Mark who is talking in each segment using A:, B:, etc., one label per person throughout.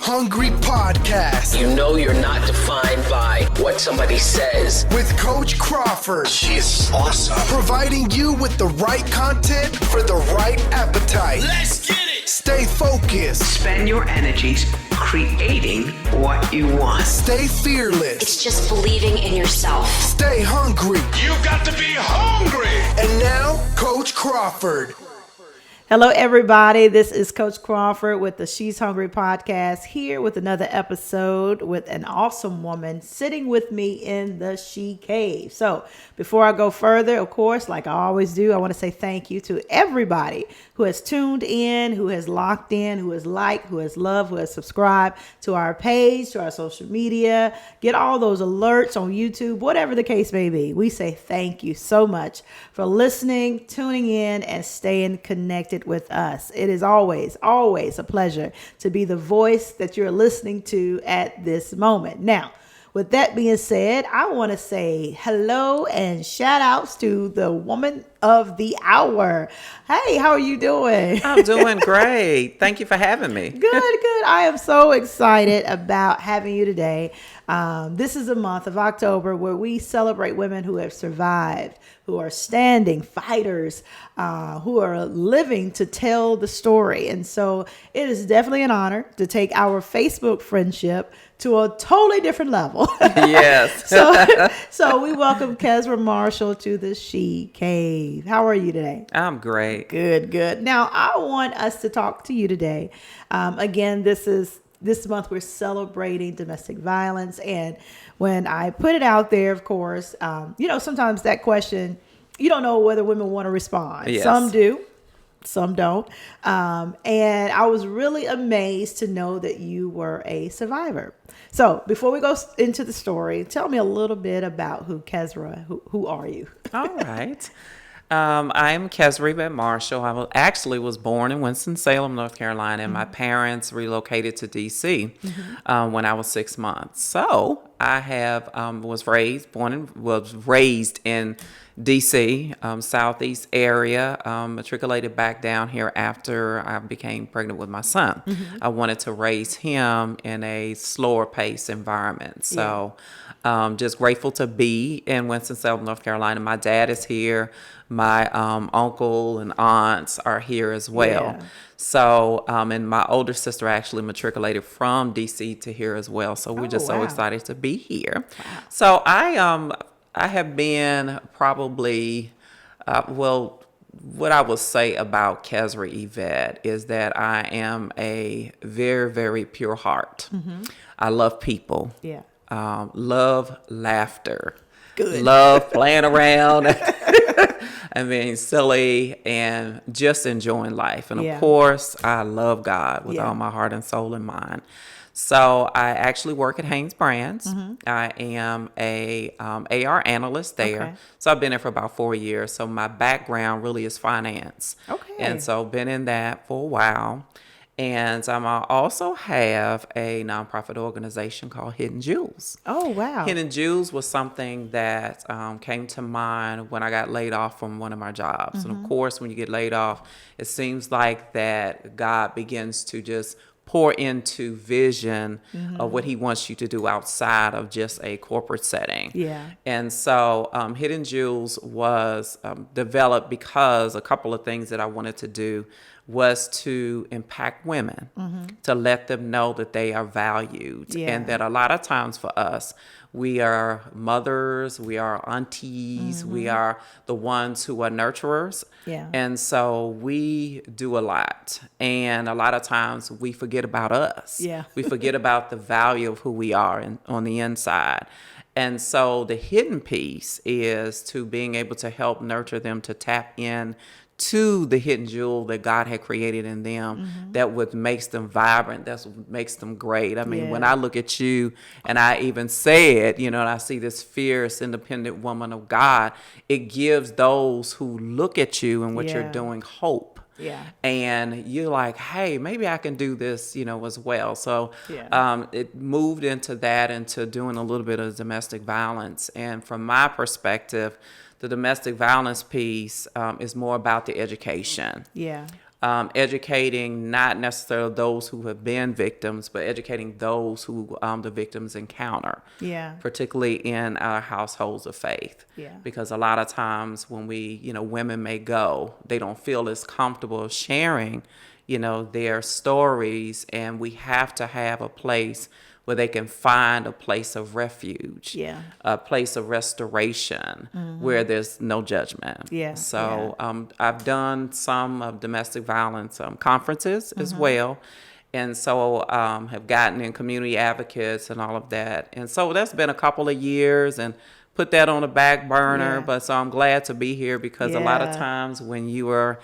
A: HNGRY podcast.
B: You know you're not defined by what somebody says.
A: With Coach Crawford.
B: She's awesome.
A: Providing you with the right content for the right appetite.
B: Let's get it.
A: Stay focused.
C: Spend your energies creating what you want.
A: Stay fearless.
D: It's just believing in yourself.
A: Stay hungry.
E: You've got to be hungry.
A: And now, Coach Crawford.
F: Hello, everybody. This is Coach Crawford with the She's Hungry podcast, here with another episode with an awesome woman sitting with me in the She Cave. So before I go further, of course, like I always do, I want to say thank you to everybody who has tuned in, who has locked in, who has liked, who has loved, who has subscribed to our page, to our social media. Get all those alerts on YouTube, whatever the case may be. We say thank you so much for listening, tuning in, and staying connected with us. It is always a pleasure to be the voice that you're listening to at this moment. Now, with that being said, I want to say hello and shout outs to the woman of the hour. Hey, how are you doing?
G: I'm doing great. Thank you for having me.
F: Good. I am so excited about having you today. This is a month of October where we celebrate women who have survived, who are standing fighters, who are living to tell the story. And so it is definitely an honor to take our Facebook friendship to a totally different level.
G: Yes.
F: So we welcome Kezra Marshall to the She Cave. How are you today?
G: I'm great.
F: Good. Now, I want us to talk to you today. Again, this month we're celebrating domestic violence. And when I put it out there, of course, sometimes that question, you don't know whether women want to respond.
G: Yes.
F: Some do, some don't. And I was really amazed to know that you were a survivor. So before we go into the story, tell me a little bit about Kezra. Who are you?
G: All right. I'm Kezra Marshall. I was born in Winston-Salem, North Carolina, and my parents relocated to D.C. When I was 6 months. So I was raised in D.C., Southeast area, matriculated back down here after I became pregnant with my son. I wanted to raise him in a slower pace environment. So just grateful to be in Winston-Salem, North Carolina. My dad is here. My uncle and aunts are here as well. Yeah. So, and my older sister actually matriculated from D.C. to here as well. So we're just so excited to be here. Wow. So I have been probably, what I will say about Kezra Yvette is that I am a very, very pure heart. I love people. Yeah. Love laughter. Good. Love playing around. and being silly and just enjoying life. And of course, I love God with all my heart and soul and mind. So I actually work at Hanes Brands. I am a AR analyst there. Okay. So I've been there for about 4 years. So my background really is finance. Okay. And so been in that for a while. And I also have a nonprofit organization called Hidden Jewels. Oh, wow. Hidden Jewels was something that came to mind when I got laid off from one of my jobs. And of course, when you get laid off, it seems like that God begins to just pour into vision of what he wants you to do outside of just a corporate setting. Yeah. And so Hidden Jewels was developed because a couple of things that I wanted to do was to impact women, to let them know that they are valued. And that a lot of times for us, we are mothers, we are aunties, we are the ones who are nurturers. Yeah. And so we do a lot. And a lot of times we forget about us. Yeah. We forget about the value of who we are on the inside. And so the hidden piece is to being able to help nurture them to tap in to the hidden jewel that God had created in them that what makes them vibrant, that's what makes them great. I mean, when I look at you and I even said, and I see this fierce, independent woman of God, it gives those who look at you and what you're doing hope. Yeah. And you're like, hey, maybe I can do this, as well. So it moved into that, into doing a little bit of domestic violence. And from my perspective, the domestic violence piece is more about the education. Yeah. educating not necessarily those who have been victims, but educating those who the victims encounter.
F: Yeah.
G: Particularly in our households of faith.
F: Yeah.
G: Because a lot of times when women may go, they don't feel as comfortable sharing, their stories, and we have to have a place where they can find a place of refuge, a place of restoration, where there's no judgment.
F: Yeah.
G: So I've done some of domestic violence conferences as well, and so have gotten in community advocates and all of that. And so that's been a couple of years, and put that on the back burner.
F: Yeah.
G: But so I'm glad to be here, because a lot of times when you are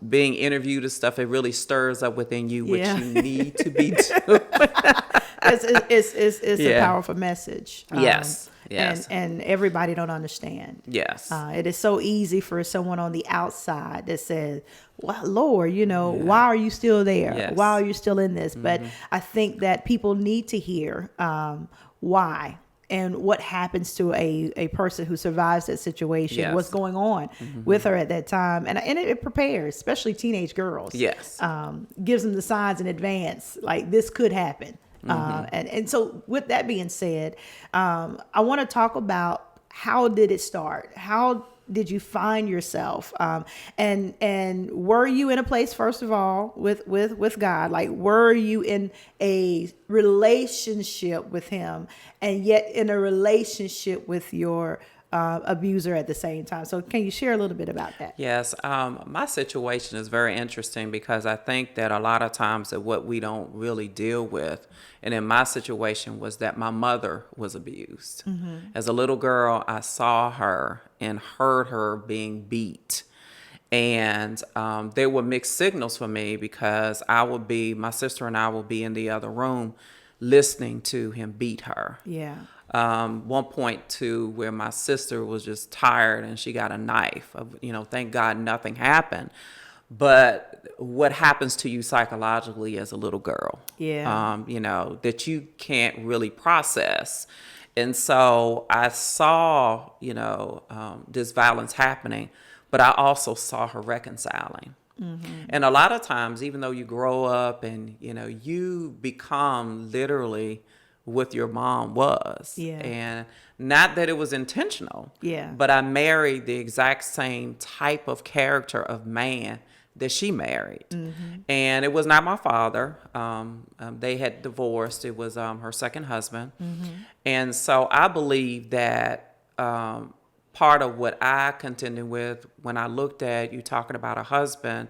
G: being interviewed and stuff, it really stirs up within you what you need to be doing.
F: It's a powerful message.
G: Yes.
F: And everybody don't understand.
G: Yes.
F: It is so easy for someone on the outside that says, well, Lord, why are you still there?
G: Yes.
F: Why are you still in this? But I think that people need to hear why and what happens to a person who survives that situation, what's going on with her at that time. And it prepares, especially teenage girls.
G: Yes.
F: Gives them the signs in advance, like this could happen. And so with that being said, I want to talk about, how did it start? How did you find yourself? And were you in a place, first of all, with God? Like, were you in a relationship with him, and yet in a relationship with your abuser at the same time? So can you share a little bit about that?
G: Yes. My situation is very interesting, because I think that a lot of times that what we don't really deal with, and in my situation, was that my mother was abused. As a little girl, I saw her and heard her being beat. And there were mixed signals for me, because my sister and I would be in the other room listening to him beat her.
F: Yeah.
G: One point to where my sister was just tired and she got a knife. Thank God nothing happened. But what happens to you psychologically as a little girl?
F: Yeah.
G: That you can't really process. And so I saw, this violence happening, but I also saw her reconciling. And a lot of times, even though you grow up and, you become literally what your mom was.
F: Yeah.
G: And not that it was intentional.
F: Yeah.
G: But I married the exact same type of character of man that she married. And it was not my father. They had divorced. It was her second husband. And so I believe that part of what I contended with when I looked at you talking about a husband,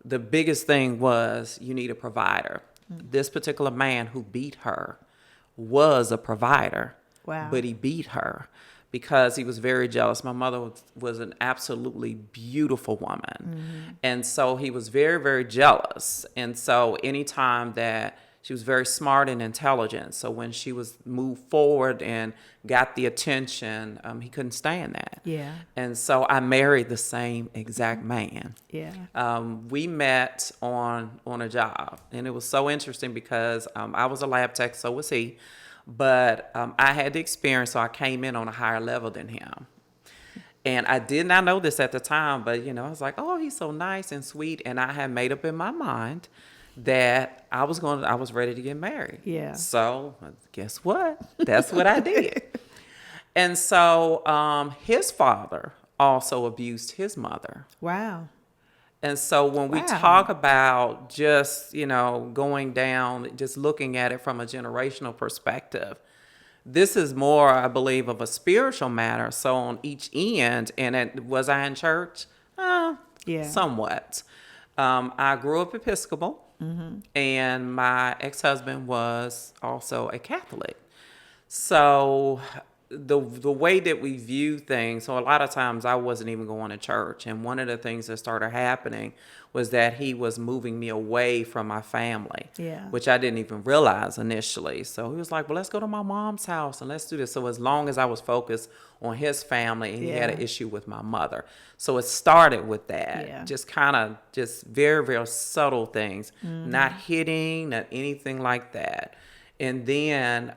G: the biggest thing was you need a provider. This particular man who beat her was a provider.
F: Wow.
G: But he beat her because he was very jealous. My mother was an absolutely beautiful woman. And so he was very, very jealous. And so anytime that she was very smart and intelligent. So when she was moved forward and got the attention, he couldn't stand that.
F: Yeah.
G: And so I married the same exact man.
F: Yeah.
G: We met on a job, and it was so interesting because I was a lab tech, so was he. But I had the experience, so I came in on a higher level than him. And I did not know this at the time, but, I was like, oh, he's so nice and sweet. And I had made up in my mind that I was ready to get married.
F: Yeah.
G: So guess what? That's what I did. And so his father also abused his mother.
F: Wow.
G: And so when we talk about just, going down, just looking at it from a generational perspective, this is more, I believe, of a spiritual matter. So on each end, and was I in church?
F: Yeah.
G: Somewhat. I grew up Episcopal, and my ex-husband was also a Catholic. So the way that we view things, so a lot of times I wasn't even going to church. And one of the things that started happening was that he was moving me away from my family, which I didn't even realize initially. So he was like, well, let's go to my mom's house and let's do this. So as long as I was focused on his family, and he had an issue with my mother. So it started with that, just kind of just very, very subtle things, not hitting, not anything like that. And then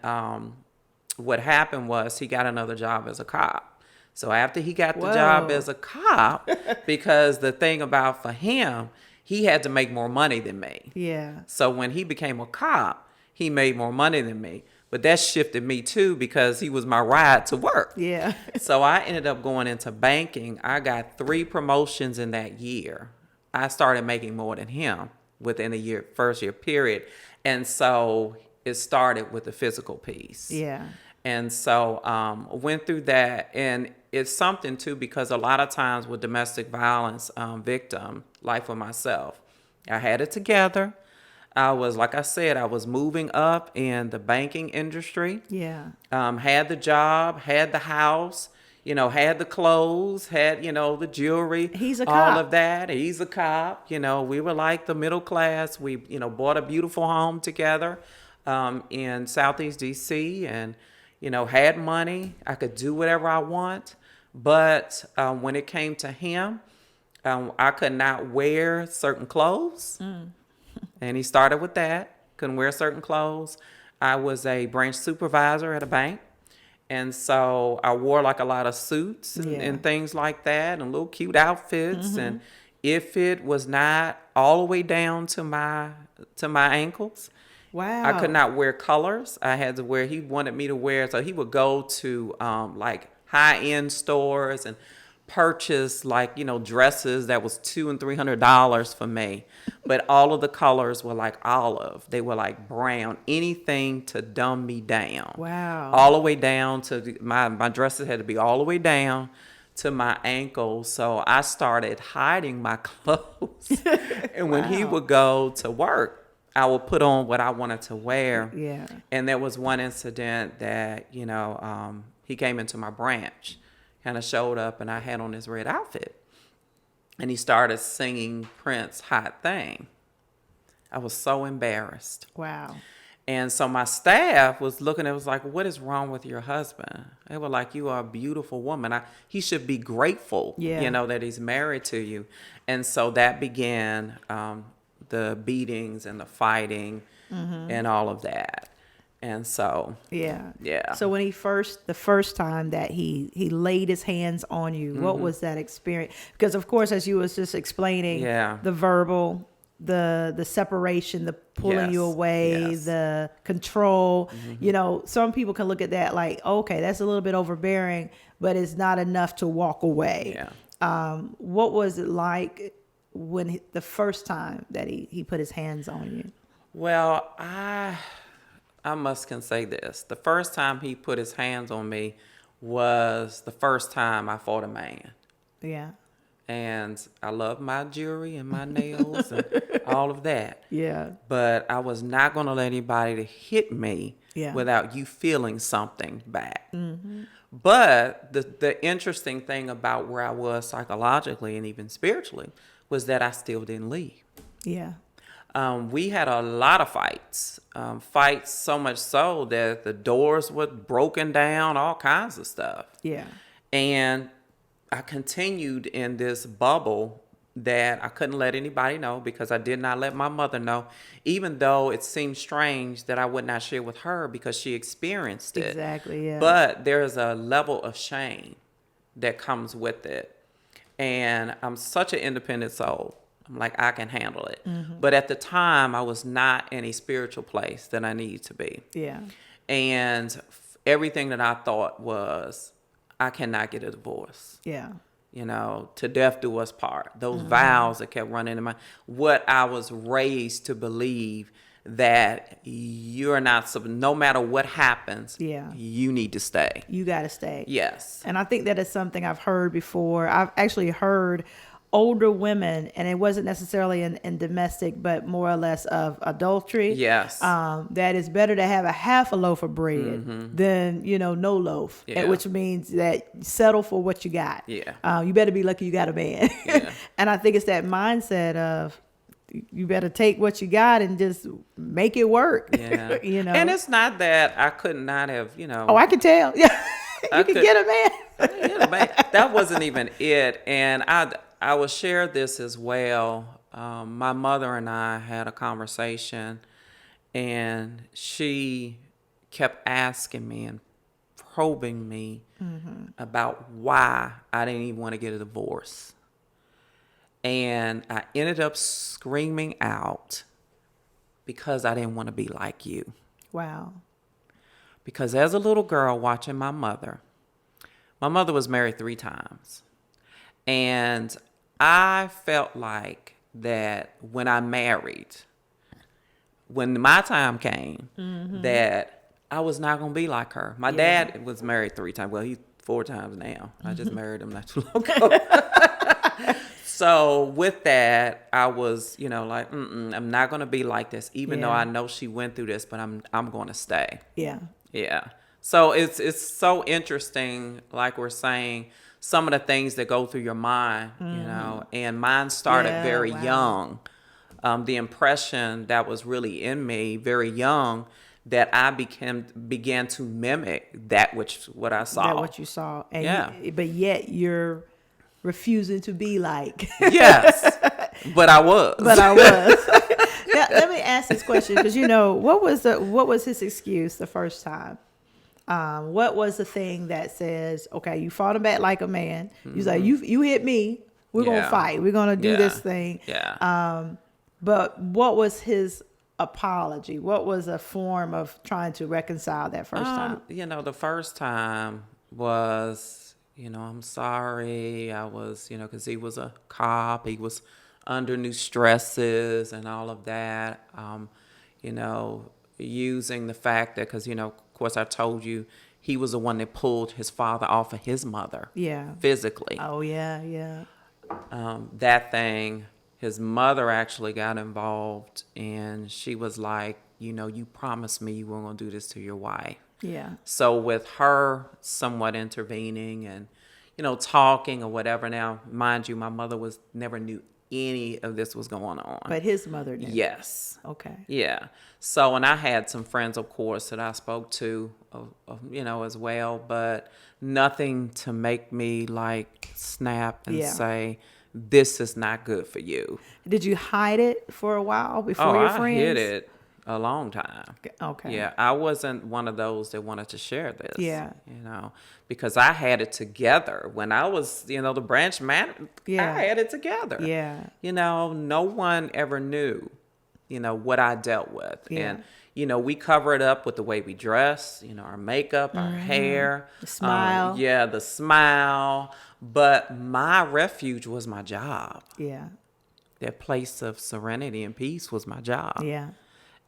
G: what happened was he got another job as a cop. So after he got the job as a cop, because the thing about for him, he had to make more money than me.
F: Yeah.
G: So when he became a cop, he made more money than me. But that shifted me too because he was my ride to work.
F: Yeah.
G: So I ended up going into banking. I got 3 promotions in that year. I started making more than him within a year, first year period. And so it started with the physical piece.
F: Yeah.
G: And so went through that. And it's something too, because a lot of times with domestic violence victim, like for myself, I had it together. I was, like I said, I was moving up in the banking industry.
F: Yeah.
G: Had the job, had the house, had the clothes, had, the jewelry.
F: He's a
G: all
F: cop.
G: of that. He's a cop. We were like the middle class. We, bought a beautiful home together in Southeast DC and, had money. I could do whatever I want. But when it came to him, I could not wear certain clothes. And he started with that. Couldn't wear certain clothes. I was a branch supervisor at a bank. And so I wore like a lot of suits and things like that and little cute outfits. And if it was not all the way down to my ankles,
F: Wow.
G: I could not wear colors. I had to wear, he wanted me to wear, so he would go to like high-end stores and purchase like, dresses that was $200 and $300 for me. But all of the colors were like olive. They were like brown, anything to dumb me down.
F: Wow.
G: All the way down to my dresses had to be all the way down to my ankles. So I started hiding my clothes. And when he would go to work, I would put on what I wanted to wear.
F: Yeah.
G: And there was one incident that, he came into my branch, kind of showed up, and I had on this red outfit. And he started singing Prince's Hot Thing. I was so embarrassed.
F: Wow.
G: And so my staff was looking, it was like, what is wrong with your husband? They were like, you are a beautiful woman. He should be grateful, that he's married to you. And so that began the beatings and the fighting and all of that. And so, yeah.
F: So when the first time that he laid his hands on you, what was that experience? Because of course, as you was just explaining, the verbal, the separation, the pulling you away, the control, some people can look at that like, okay, that's a little bit overbearing, but it's not enough to walk away.
G: Yeah.
F: What was it like when the first time that he put his hands on you?
G: Well, I can say this. The first time he put his hands on me was the first time I fought a man.
F: Yeah.
G: And I love my jewelry and my nails and all of that.
F: Yeah.
G: But I was not going to let anybody to hit me without you feeling something back. But the interesting thing about where I was psychologically and even spiritually was that I still didn't leave.
F: Yeah.
G: We had a lot of fights so much so that the doors were broken down, all kinds of stuff.
F: Yeah.
G: And I continued in this bubble that I couldn't let anybody know because I did not let my mother know, even though it seemed strange that I would not share with her because she experienced it.
F: Exactly, yeah.
G: But there's a level of shame that comes with it. And I'm such an independent soul. I'm like, I can handle it. But at the time, I was not in a spiritual place that I needed to be.
F: Yeah.
G: And everything that I thought was, I cannot get a divorce.
F: Yeah.
G: To death do us part. Those vows that kept running in my, what I was raised to believe that you're not, no matter what happens, you need to stay.
F: You got to stay.
G: Yes.
F: And I think that is something I've heard before. I've actually heard older women, and it wasn't necessarily in domestic, but more or less of adultery.
G: Yes.
F: That it's better to have a half a loaf of bread than, no loaf, which means that settle for what you got.
G: Yeah.
F: You better be lucky you got a man.
G: Yeah.
F: And I think it's that mindset of you better take what you got and just make it work.
G: Yeah.
F: And
G: it's not that I could not have,
F: Oh, I can tell. Yeah. You can get a man.
G: That wasn't even it. And I will share this as well. My mother and I had a conversation, and she kept asking me and probing me about why I didn't even want to get a divorce. And I ended up screaming out because I didn't want to be like you.
F: Wow.
G: Because as a little girl watching my mother was married 3 times. And I felt like that when I married, when my time came, that I was not going to be like her. My dad was married 3 times. Well, he's 4 times now. I just married him not too long ago. So with that, I was, like, I'm not going to be like this, even though I know she went through this, but I'm going to stay.
F: Yeah.
G: Yeah. So it's so interesting, like we're saying, some of the things that go through your mind, and mine started very young. The impression that was really in me very young, that I began to mimic what I saw.
F: That what you saw. And but yet you're refusing to be like.
G: Yes. But I was.
F: Now, let me ask this question, because what was his excuse the first time? What was the thing that says, okay, you fought him back like a man. You like, you hit me, we're gonna fight, we're gonna do this thing. But what was his apology? What was a form of trying to reconcile that first time?
G: The first time was, I'm sorry. I was, because he was a cop. He was under new stresses and all of that. Using the fact that, because, of course, I told you, he was the one that pulled his father off of his mother. Yeah. Physically.
F: Oh, yeah.
G: That thing, his mother actually got involved, and she was like, you promised me you weren't going to do this to your wife.
F: Yeah.
G: So with her somewhat intervening and, talking or whatever. Now, mind you, my mother never knew any of this was going on.
F: But his mother knew.
G: Yes.
F: Okay.
G: Yeah. So, and I had some friends, of course, that I spoke to, as well, but nothing to make me like snap and say, this is not good for you.
F: Did you hide it for a while before your friends?
G: I hid it a long time.
F: Okay.
G: Yeah, I wasn't one of those that wanted to share this.
F: Yeah.
G: Because I had it together. When I was, the branch manager, I had it together.
F: Yeah.
G: No one ever knew, what I dealt with.
F: Yeah.
G: And, we cover it up with the way we dress, our makeup, our hair.
F: The smile.
G: The smile. But my refuge was my job.
F: Yeah.
G: That place of serenity and peace was my job.
F: Yeah.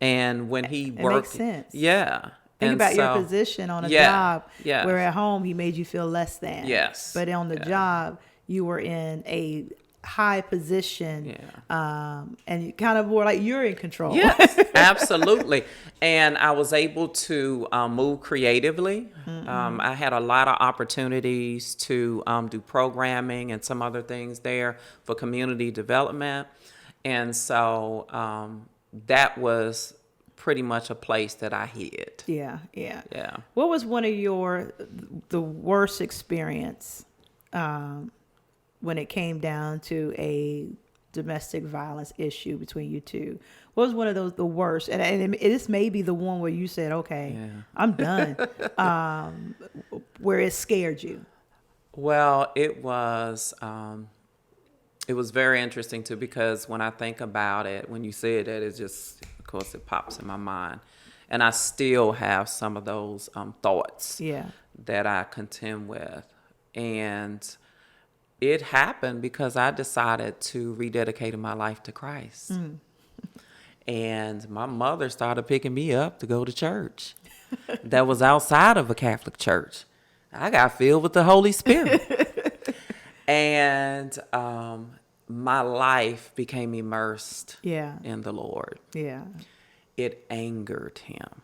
G: And when he worked,
F: makes sense.
G: Yeah.
F: Think about your position on a job where at home he made you feel less than.
G: Yes.
F: But on the job, you were in a high position. And you kind of were like you're in control.
G: Yes, absolutely. And I was able to move creatively. I had a lot of opportunities to do programming and some other things there for community development. And so that was pretty much a place that I hid.
F: Yeah. What was one of the worst experience when it came down to a domestic violence issue between you two? What was one of the worst? And this may be the one where you said, okay, I'm done, where it scared you.
G: Well, it was very interesting too, because when I think about it, when you say that, it just, of course, it pops in my mind. And I still have some of those thoughts that I contend with. And it happened because I decided to rededicate my life to Christ. And my mother started picking me up to go to church. That was outside of a Catholic church. I got filled with the Holy Spirit. And my life became immersed in the Lord. Yeah. It angered him.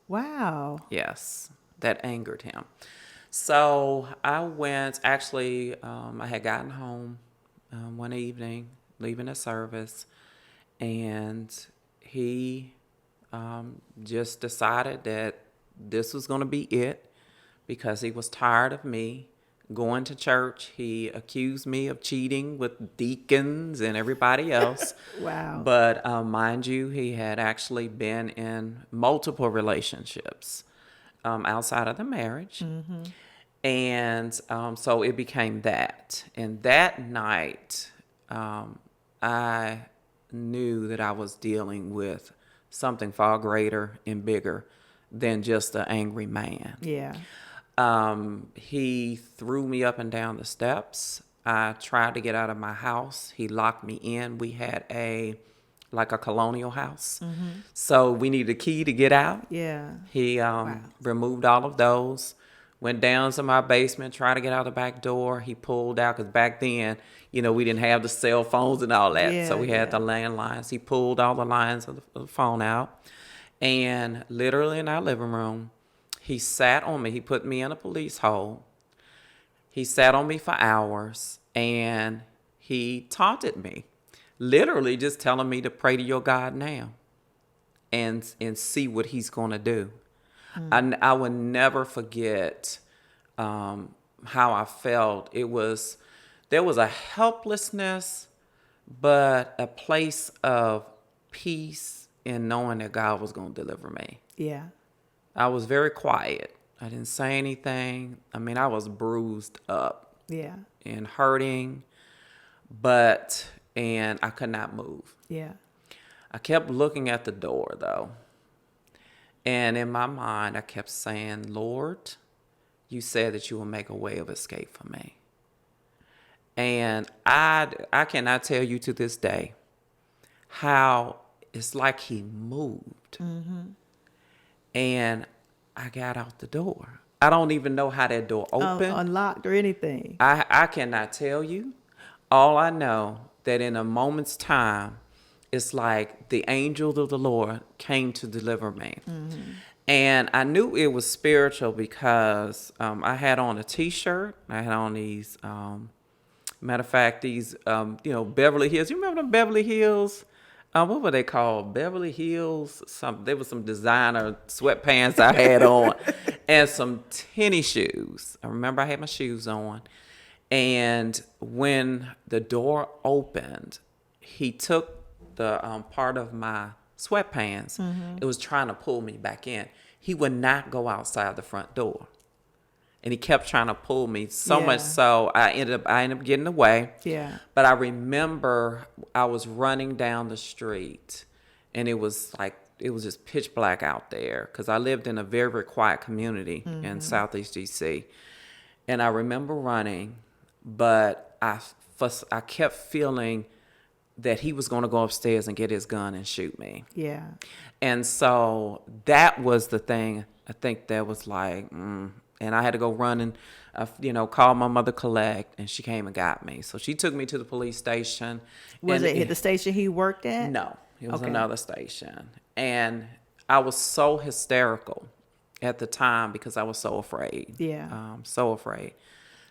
F: Wow.
G: Yes, that angered him. So I went, actually, I had gotten home one evening, leaving a service, and he just decided that this was going to be it because he was tired of me going to church. He accused me of cheating with deacons and everybody else.
F: Wow.
G: But mind you, he had actually been in multiple relationships outside of the marriage. And so it became that. And that night, I knew that I was dealing with something far greater and bigger than just an angry man.
F: Yeah.
G: He threw me up and down the steps. I tried to get out of my house. He locked me in. We had a colonial house. So we needed a key to get out.
F: Yeah.
G: He removed all of those, went down to my basement, tried to get out the back door. He pulled out, because back then, we didn't have the cell phones and all that.
F: Yeah,
G: so we had the landlines. He pulled all the lines of the phone out. And literally in our living room, he sat on me. He put me in a police hole. He sat on me for hours, and he taunted me, literally just telling me to pray to your God now and see what he's going to do. I will never forget how I felt. There was a helplessness, but a place of peace in knowing that God was going to deliver me.
F: Yeah.
G: I was very quiet. I didn't say anything. I mean, I was bruised up.
F: Yeah.
G: And hurting, and I could not move.
F: Yeah.
G: I kept looking at the door, though. And in my mind, I kept saying, Lord, you said that you will make a way of escape for me. And I cannot tell you to this day how it's like he moved. And I got out the door. I don't even know how that door opened.
F: Unlocked or anything.
G: I cannot tell you. All I know that in a moment's time, it's like the angel of the Lord came to deliver me. And I knew it was spiritual because I had on a T-shirt. I had on these, matter of fact, these, Beverly Hills. You remember the Beverly Hills? What were they called? Beverly Hills? There was some designer sweatpants I had on and some tennis shoes. I remember I had my shoes on. And when the door opened, he took the part of my sweatpants. It was trying to pull me back in. He would not go outside the front door. And he kept trying to pull me so much so I ended up getting away.
F: Yeah.
G: But I remember I was running down the street, and it was just pitch black out there because I lived in a very, very quiet community in Southeast DC. And I remember running, but I kept feeling that he was going to go upstairs and get his gun and shoot me.
F: Yeah.
G: And so that was the thing. I think that was like, and I had to go run and, call my mother Collect, and she came and got me. So she took me to the police station.
F: Was it at the station he worked at?
G: No, it was another station. And I was so hysterical at the time because I was so afraid.
F: Yeah.
G: So afraid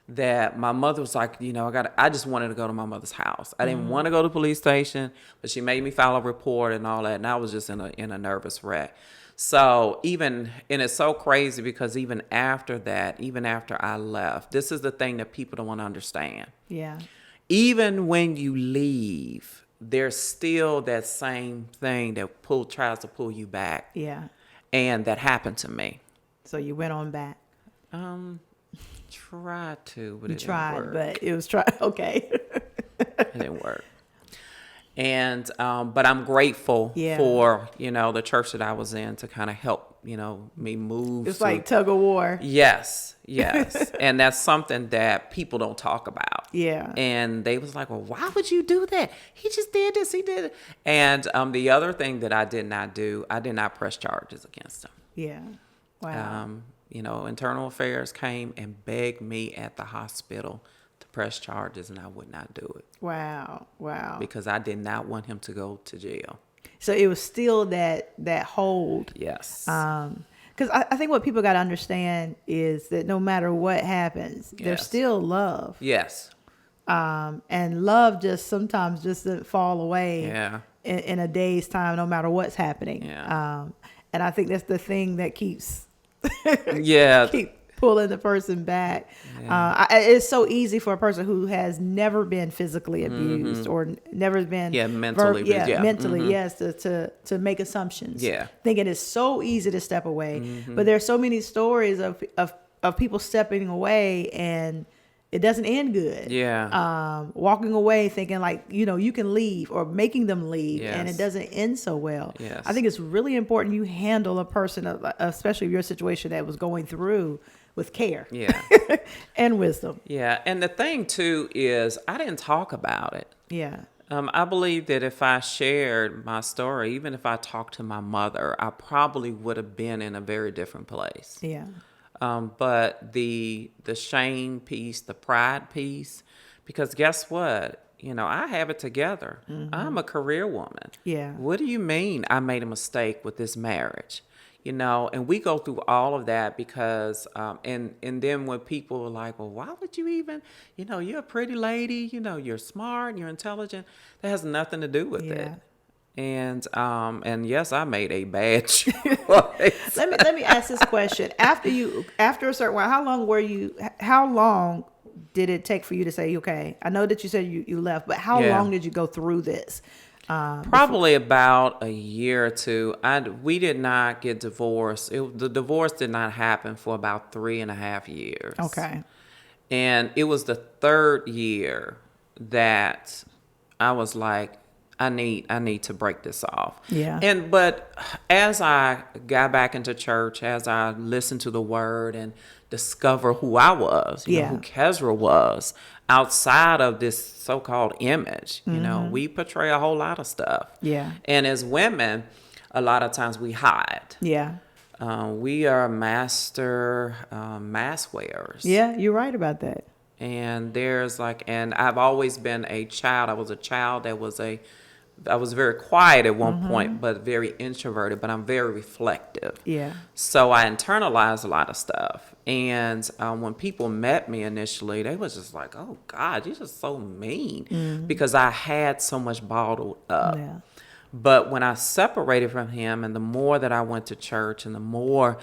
G: that my mother was like, I just wanted to go to my mother's house. I didn't want to go to the police station, but she made me file a report and all that. And I was just in a nervous wreck. So and it's so crazy because even after that, even after I left, this is the thing that people don't want to understand.
F: Yeah.
G: Even when you leave, there's still that same thing that tries to pull you back.
F: Yeah.
G: And that happened to me.
F: So you went on back.
G: Tried to, but
F: You
G: it
F: tried,
G: didn't work.
F: but it was okay.
G: It didn't work. And but I'm grateful for the church that I was in to kind of help me move.
F: It's like tug of war.
G: Yes, and that's something that people don't talk about.
F: Yeah.
G: And they was like, well, why would you do that? He just did this. He did it. And the other thing that I did not do, I did not press charges against him.
F: Yeah. Wow.
G: Internal Affairs came and begged me at the hospital to press charges, and I would not do it.
F: Wow.
G: Because I did not want him to go to jail.
F: So it was still that hold.
G: Yes.
F: Because I think what people got to understand is that no matter what happens, there's still love.
G: Yes.
F: And love sometimes doesn't fall away in a day's time, no matter what's happening.
G: Yeah.
F: And I think that's the thing that keeps
G: keep
F: pulling the person back.
G: Yeah.
F: It's so easy for a person who has never been physically abused or never been
G: mentally
F: mentally to make assumptions. Thinking it's so easy to step away, but there's so many stories of people stepping away and it doesn't end good.
G: Yeah.
F: Walking away thinking like, you can leave, or making them leave, and it
G: Yes.
F: doesn't end so well.
G: Yes.
F: I think it's really important you handle a person, especially your situation that was going through, with care.
G: Yeah.
F: And wisdom.
G: Yeah. And the thing too is I didn't talk about it.
F: Yeah.
G: I believe that if I shared my story, even if I talked to my mother, I probably would have been in a very different place.
F: Yeah.
G: But the shame piece, the pride piece, because guess what? I have it together. I'm a career woman.
F: Yeah.
G: What do you mean I made a mistake with this marriage? And we go through all of that because, and then when people are like, well, why would you even, you're a pretty lady, you're smart, you're intelligent. That has nothing to do with it. And yes, I made a bad choice.
F: Let me ask this question. After a certain while, how long did it take for you to say, okay, I know that you said you left, but how long did you go through this?
G: Probably about a year or two. We did not get divorced. The divorce did not happen for about 3.5 years.
F: Okay.
G: And it was the third year that I was like, I need to break this off.
F: Yeah.
G: But as I got back into church, as I listened to the word and discover who I was, who Kezra was, outside of this so-called image, we portray a whole lot of stuff.
F: Yeah.
G: And as women, a lot of times we hide.
F: Yeah.
G: We are master mask wearers.
F: Yeah, you're right about that.
G: And and I've always been a child. I was a child I was very quiet at one point, but very introverted, but I'm very reflective.
F: Yeah.
G: So I internalized a lot of stuff. And when people met me initially, they was just like, oh God, you're just so mean, because I had so much bottled up.
F: Yeah.
G: But when I separated from him, and the more that I went to church and the more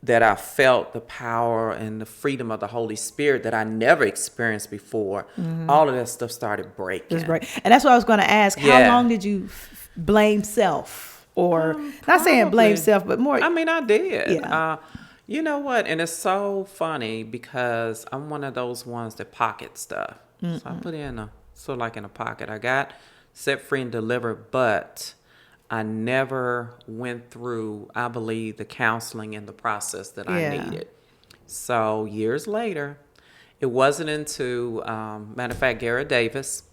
G: that I felt the power and the freedom of the Holy Spirit that I never experienced before, all of that stuff started breaking.
F: That's right. And that's what I was going to ask. How
G: Yeah.
F: long did you blame self? Or not saying blame self, but more.
G: I mean, I did.
F: Yeah.
G: You know what? And it's so funny because I'm one of those ones that pocket stuff. So I put it in in a pocket. I got set free and delivered, but I never went through, I believe, the counseling and the process that I needed. So years later, it wasn't until, matter of fact, Garrett Davis,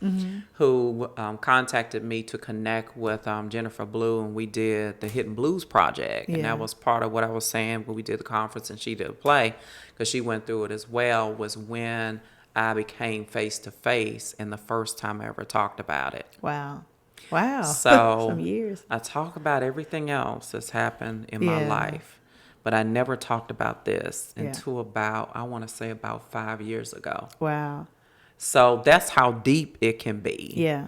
G: who contacted me to connect with Jennifer Blue, and we did the Hidden Blues Project. And that was part of what I was saying when we did the conference and she did a play, because she went through it as well, was when I became face-to-face and the first time I ever talked about it.
F: Wow.
G: So
F: Some years.
G: I talk about everything else that's happened in my life, but I never talked about this until about 5 years ago.
F: Wow.
G: So that's how deep it can be.
F: Yeah.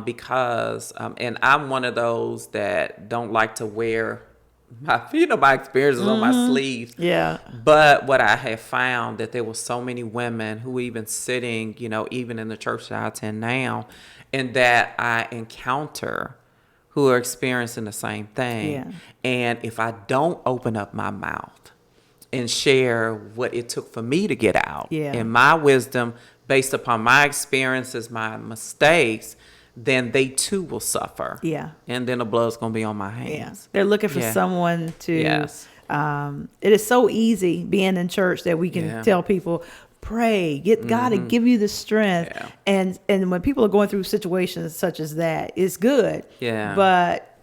G: Because, and I'm one of those that don't like to wear my experiences on my sleeves.
F: Yeah.
G: But what I have found that there were so many women who even sitting, even in the church that I attend now, and that I encounter who are experiencing the same thing.
F: Yeah.
G: And if I don't open up my mouth and share what it took for me to get out and my wisdom based upon my experiences, my mistakes, then they too will suffer.
F: Yeah.
G: And then the blood's going to be on my hands.
F: Yeah. They're looking for someone to,
G: Yes.
F: It is so easy being in church that we can tell people, pray, get God to give you the strength.
G: Yeah.
F: And when people are going through situations such as that, it's good.
G: Yeah.
F: But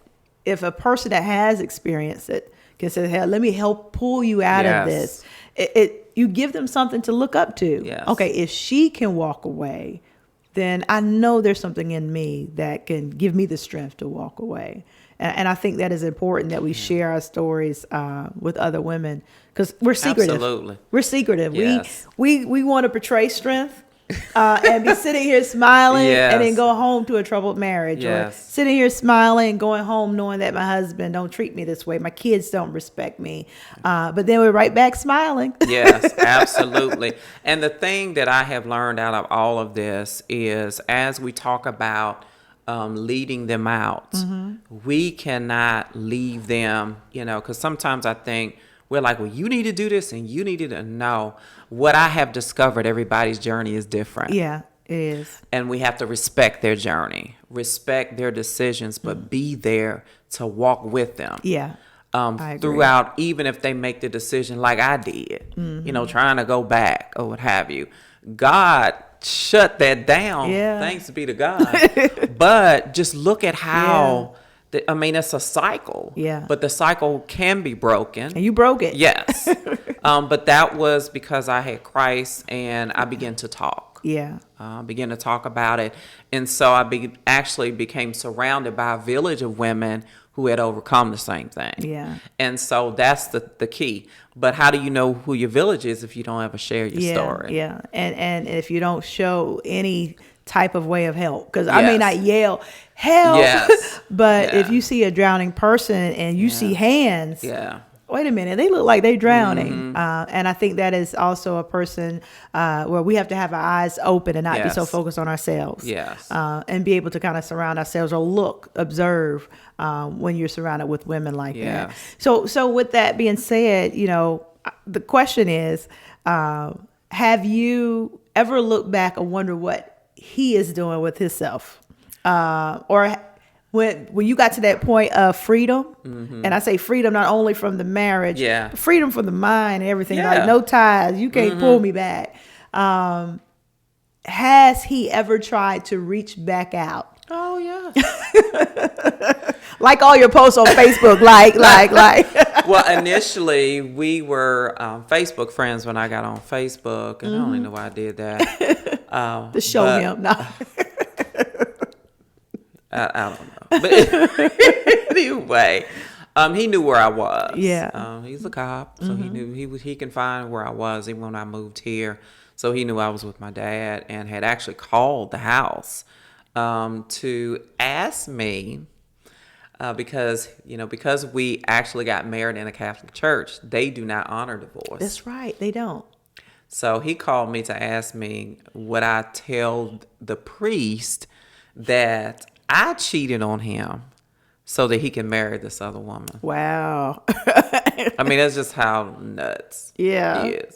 F: if a person that has experienced it can say, hey, let me help pull you out of this, you give them something to look up to.
G: Yes.
F: Okay, if she can walk away, then I know there's something in me that can give me the strength to walk away. And I think that is important that we share our stories with other women, because we're secretive.
G: Absolutely.
F: We're secretive.
G: Yes.
F: We want to portray strength and be sitting here smiling and then go home to a troubled marriage, or sitting here smiling, going home knowing that my husband don't treat me this way, my kids don't respect me, but then we're right back smiling.
G: Yes, absolutely. And the thing that I have learned out of all of this is, as we talk about leading them out, we cannot leave them, because sometimes I think we're like, well, you need to do this and you need to know. What I have discovered, everybody's journey is different.
F: Yeah, it is.
G: And we have to respect their journey, respect their decisions, but be there to walk with them.
F: Yeah. I agree.
G: Throughout, even if they make the decision like I did, trying to go back or what have you. God shut that down.
F: Yeah.
G: Thanks be to God. But just look at how, it's a cycle.
F: Yeah.
G: But the cycle can be broken.
F: And you broke it.
G: Yes. But that was because I had Christ and I began to talk.
F: Yeah.
G: Began to talk about it. And so I actually became surrounded by a village of women who had overcome the same thing.
F: Yeah.
G: And so that's the key. But how do you know who your village is if you don't ever share your story?
F: Yeah. And if you don't show any type of way of help, because I may not yell help, but if you see a drowning person and you see hands, wait a minute, they look like they're drowning. And I think that is also a person where we have to have our eyes open and not be so focused on ourselves. And be able to kind of surround ourselves or observe when you're surrounded with women like that. So with that being said, the question is, have you ever looked back and wonder what he is doing with himself? Or when you got to that point of freedom, and I say freedom not only from the marriage, but freedom from the mind and everything, like no ties, you can't pull me back. Has he ever tried to reach back out?
G: Oh, yeah.
F: Like all your posts on Facebook, like.
G: Well, initially we were Facebook friends when I got on Facebook, and I don't even know why I did that.
F: To show him, no.
G: I don't know. But anyway, he knew where I was.
F: Yeah.
G: He's a cop, so he knew he can find where I was even when I moved here. So he knew I was with my dad and had actually called the house to ask me because we actually got married in a Catholic church. They do not honor divorce.
F: That's right. They don't.
G: So he called me to ask me would I tell the priest that I cheated on him so that he can marry this other woman.
F: Wow.
G: That's just how nuts he is.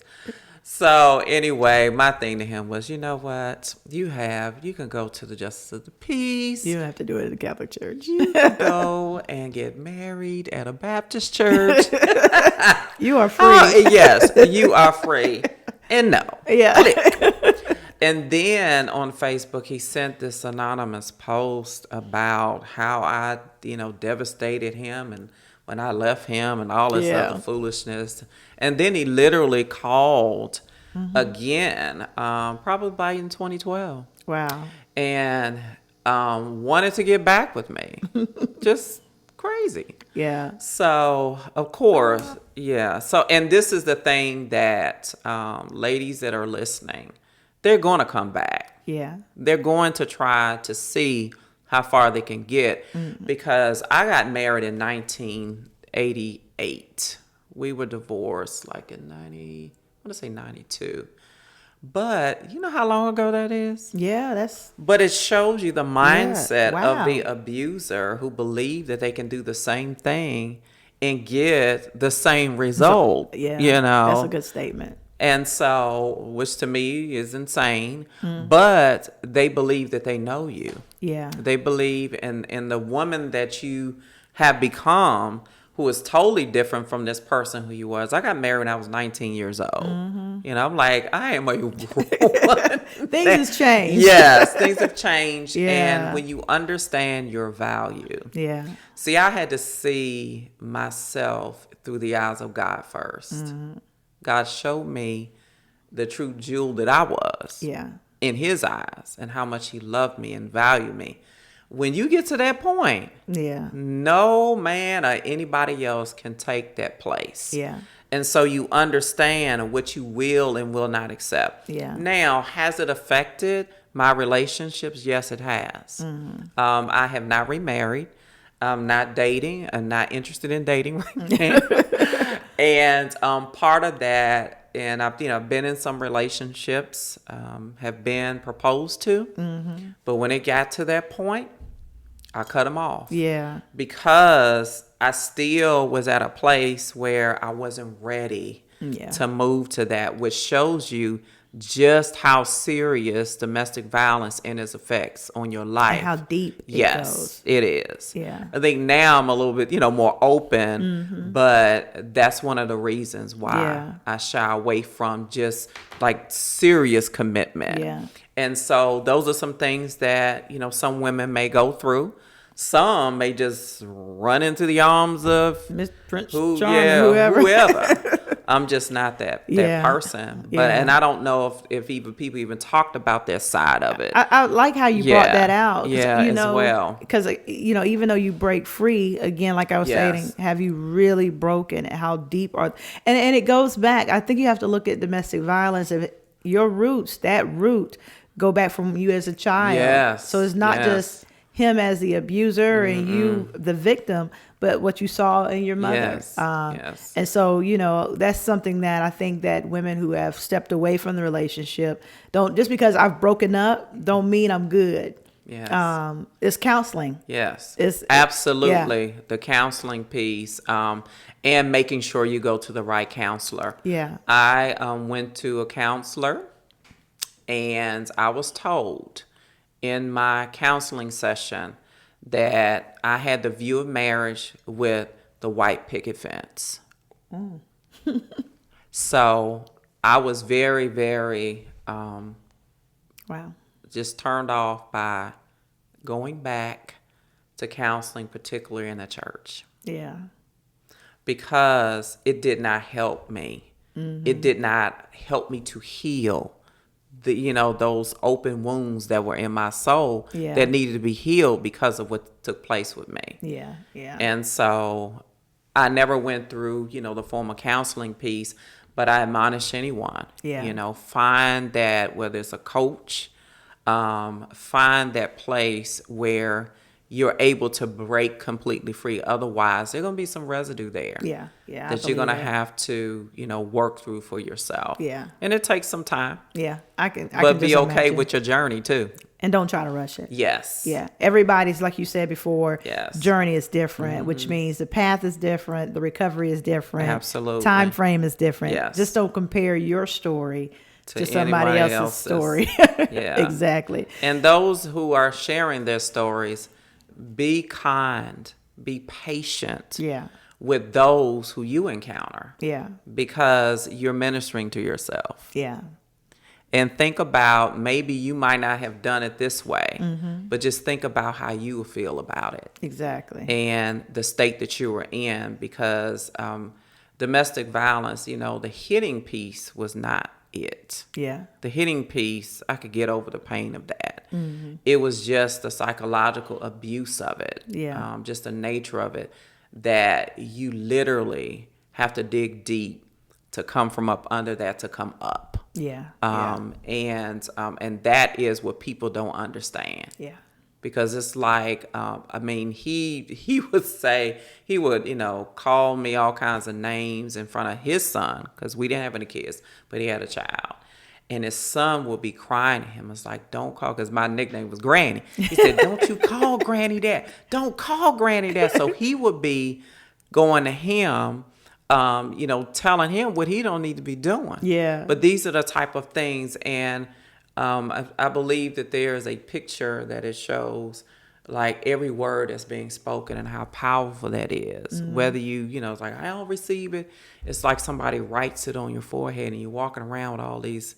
G: So anyway, my thing to him was, you know what? You can go to the justice of the peace.
F: You don't have to do it in the Catholic church.
G: You can go and get married at a Baptist church.
F: You are free.
G: Yes, you are free. And no.
F: Yeah.
G: Click. And then on Facebook, he sent this anonymous post about how I, devastated him and when I left him and all this other foolishness. And then he literally called again, probably in 2012.
F: Wow.
G: And wanted to get back with me. Just crazy.
F: Yeah.
G: So, of course, So, and this is the thing that ladies that are listening, they're going to come back.
F: Yeah.
G: They're going to try to see how far they can get because I got married in 1988. We were divorced like in 92. But you know how long ago that is?
F: Yeah,
G: But it shows you the mindset of the abuser who believe that they can do the same thing and get the same result.
F: That's a good statement.
G: And so, which to me is insane, but they believe that they know you.
F: Yeah.
G: They believe in the woman that you have become, who is totally different from this person who you was. I got married when I was 19 years old. I'm like, I am a woman.
F: Things have changed.
G: Yes, things have changed.
F: Yeah.
G: And when you understand your value.
F: Yeah.
G: See, I had to see myself through the eyes of God first. God showed me the true jewel that I was in his eyes and how much he loved me and valued me. When you get to that point, no man or anybody else can take that place. Yeah. And so you understand what you will and will not accept. Yeah. Now, has it affected my relationships? Yes, it has. I have not remarried. I'm not dating. I'm not interested in dating right now. And part of that, and I've been in some relationships, have been proposed to, but when it got to that point, I cut them off. Yeah, because I still was at a place where I wasn't ready to move to that, which shows you just how serious domestic violence and its effects on your life.
F: And how deep it
G: yes,
F: goes.
G: it is.
F: Yeah.
G: I think now I'm a little bit, more open, but that's one of the reasons why I shy away from just like serious commitment.
F: Yeah.
G: And so those are some things that, some women may go through. Some may just run into the arms of
F: Miss Prince Charming,
G: whoever. I'm just not that person. But
F: Yeah.
G: and I don't know if even people even talked about their side of it.
F: I like how you brought that out.
G: As well.
F: Because, even though you break free, again, like I was saying, have you really broken? How deep are... And it goes back. I think you have to look at domestic violence. If your roots, that root, go back from you as a child.
G: Yes.
F: So it's not just him as the abuser and you the victim, but what you saw in your mother.
G: Yes.
F: And so, that's something that I think that women who have stepped away from the relationship don't, just because I've broken up, don't mean I'm good.
G: Yes.
F: It's counseling.
G: Yes.
F: It's
G: absolutely the counseling piece, and making sure you go to the right counselor.
F: Yeah.
G: I went to a counselor, and I was told in my counseling session that I had the view of marriage with the white picket fence. So I was very, very just turned off by going back to counseling, particularly in the church.
F: Yeah.
G: Because it did not help me. It did not help me to heal those open wounds that were in my soul that needed to be healed because of what took place with me.
F: Yeah. Yeah.
G: And so I never went through, the formal counseling piece, but I admonish anyone, find that, whether it's a coach, find that place where you're able to break completely free. Otherwise, there's going to be some residue there.
F: Yeah. Yeah.
G: That you're going to have to, work through for yourself.
F: Yeah.
G: And it takes some time.
F: Yeah. I can
G: But be
F: just
G: okay
F: imagine.
G: with your journey too.
F: And don't try to rush it.
G: Yes.
F: Yeah. Everybody's, like you said before,
G: Yes.
F: journey is different, which means the path is different, the recovery is different.
G: Absolutely.
F: Time frame is different.
G: Yes.
F: Just don't compare your story to somebody
G: anybody
F: else's story.
G: Yeah.
F: Exactly.
G: And those who are sharing their stories, be kind, be patient
F: Yeah.
G: with those who you encounter.
F: Yeah.
G: Because you're ministering to yourself.
F: Yeah.
G: And think about, maybe you might not have done it this way, but just think about how you will feel about it.
F: Exactly.
G: And the state that you were in, because domestic violence, the hitting piece was not it.
F: Yeah.
G: The hitting piece, I could get over the pain of that. It was just the psychological abuse of it.
F: Yeah.
G: Just the nature of it, that you literally have to dig deep to come from up under that to come up.
F: Yeah.
G: And that is what people don't understand.
F: Yeah.
G: Because it's like, he would say, he would, call me all kinds of names in front of his son, because we didn't have any kids, but he had a child. And his son would be crying at him. It's like, don't call, because my nickname was Granny. He said, don't you call Granny that. Don't call Granny that. So he would be going to him, telling him what he don't need to be doing.
F: Yeah.
G: But these are the type of things. And I believe that there is a picture that it shows like every word that's being spoken and how powerful that is. Whether you, it's like, I don't receive it. It's like somebody writes it on your forehead and you're walking around with all these,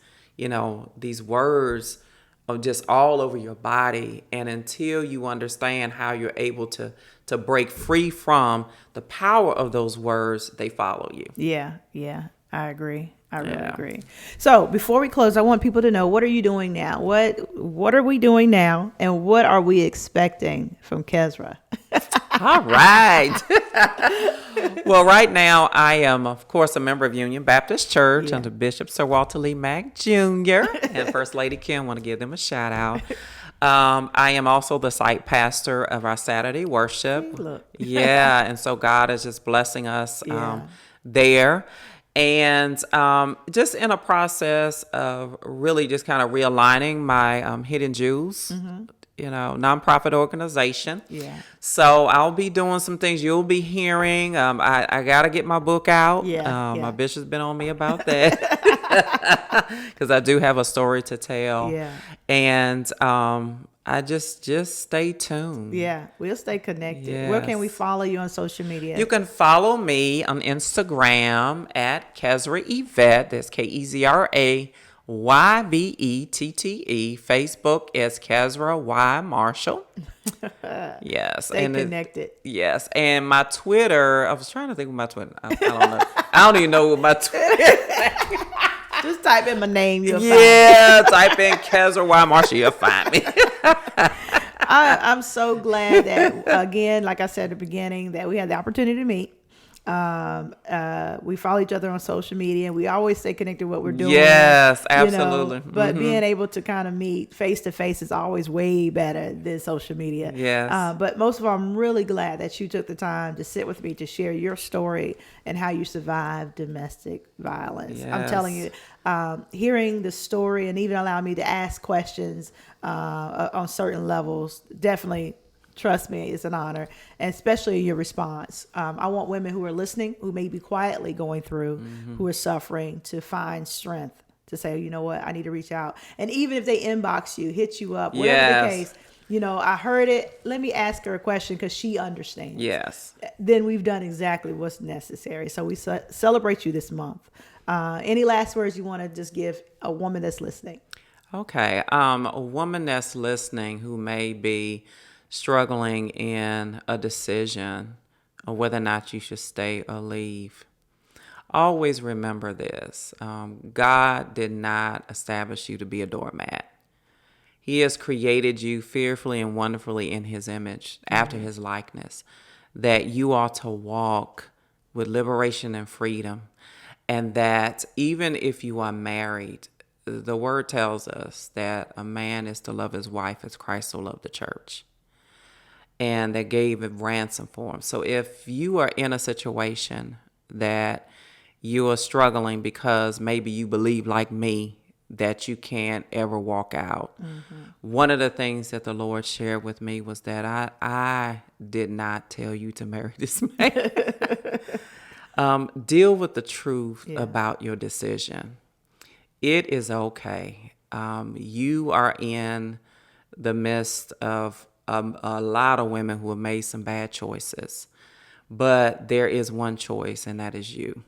G: these words of just all over your body. And until you understand how you're able to break free from the power of those words, they follow you.
F: Yeah. Yeah. I agree. I really agree. So before we close, I want people to know, what are you doing now? What are we doing now? And what are we expecting from Kezra?
G: All right. Well, right now I am, of course, a member of Union Baptist Church under Bishop Sir Walter Lee Mack Jr. and First Lady Kim. Want to give them a shout out. I am also the site pastor of our Saturday worship.
F: Look.
G: Yeah. And so God is just blessing us there. And just in a process of really just kind of realigning my hidden jewels nonprofit organization.
F: Yeah.
G: So I'll be doing some things you'll be hearing. I got to get my book out.
F: Yeah.
G: My bishop's been on me about that because I do have a story to tell.
F: Yeah.
G: And I just stay tuned.
F: Yeah, we'll stay connected.
G: Yes.
F: Where can we follow you on social media?
G: You can follow me on Instagram at Kezra Yvette. That's KEZRA YVETTE. Facebook is Kezra Y Marshall. Yes.
F: Stay connected.
G: Yes. And my Twitter, I was trying to think of my Twitter. I don't know. I don't even know what my Twitter.
F: Just type in my name. You'll find me.
G: Type in Kezra Y Marshall. You'll find me.
F: I'm so glad that, again, like I said at the beginning, that we had the opportunity to meet. We follow each other on social media, and we always stay connected to what we're doing.
G: Yes, absolutely.
F: But being able to kind of meet face to face is always way better than social media.
G: Yes.
F: But most of all, I'm really glad that you took the time to sit with me to share your story and how you survived domestic violence.
G: Yes.
F: I'm telling you, hearing the story and even allowing me to ask questions on certain levels, definitely, trust me, it's an honor, and especially your response. I want women who are listening, who may be quietly going through, who are suffering, to find strength to say, you know what, I need to reach out. And even if they inbox you, hit you up, whatever the case, I heard it, let me ask her a question because she understands.
G: Yes. Then
F: we've done exactly what's necessary. So we celebrate you this month. Any last words you want to just give a woman that's listening?
G: Okay. A woman that's listening who may be struggling in a decision of whether or not you should stay or leave. Always remember this. God did not establish you to be a doormat. He has created you fearfully and wonderfully in his image, after his likeness, that you ought to walk with liberation and freedom. And that even if you are married, the word tells us that a man is to love his wife as Christ so loved the church. And that gave a ransom for him. So if you are in a situation that you are struggling because maybe you believe like me that you can't ever walk out, one of the things that the Lord shared with me was that I did not tell you to marry this man. Deal with the truth about your decision. It is okay. You are in the midst of a lot of women who have made some bad choices, but there is one choice, and that is you.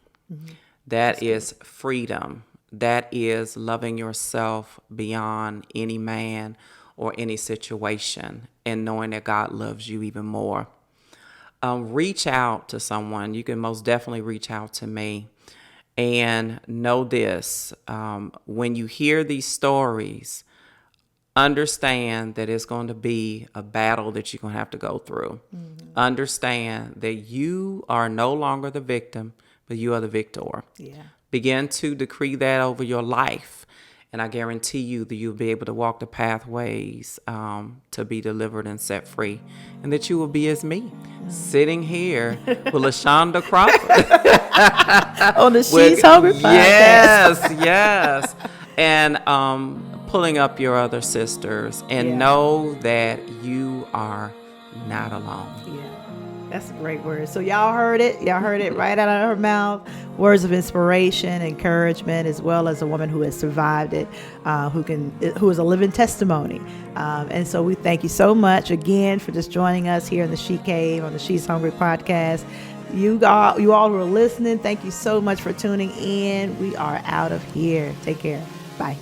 G: That is freedom. That is loving yourself beyond any man or any situation, and knowing that God loves you even more. Reach out to someone. You can most definitely reach out to me, and know this: when you hear these stories, understand that it's going to be a battle that you're going to have to go through. Understand that you are no longer the victim, but you are the victor. Begin to decree that over your life. And I guarantee you that you'll be able to walk the pathways to be delivered and set free. And that you will be as me, sitting here with LaShonda Crawford.
F: On the She's Hungry podcast.
G: Yes. And pulling up your other sisters, and know that you are not alone.
F: That's a great word. So y'all heard it right out of her mouth. Words of inspiration, encouragement, as well as a woman who has survived it, who is a living testimony. And so we thank you so much again for just joining us here in the She Cave on the She's Hungry podcast. You all who are listening, thank you so much for tuning in. We are out of here. Take care. Bye.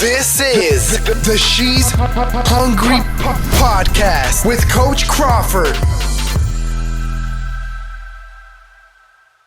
A: This is the She's Hungry podcast with Coach Crawford.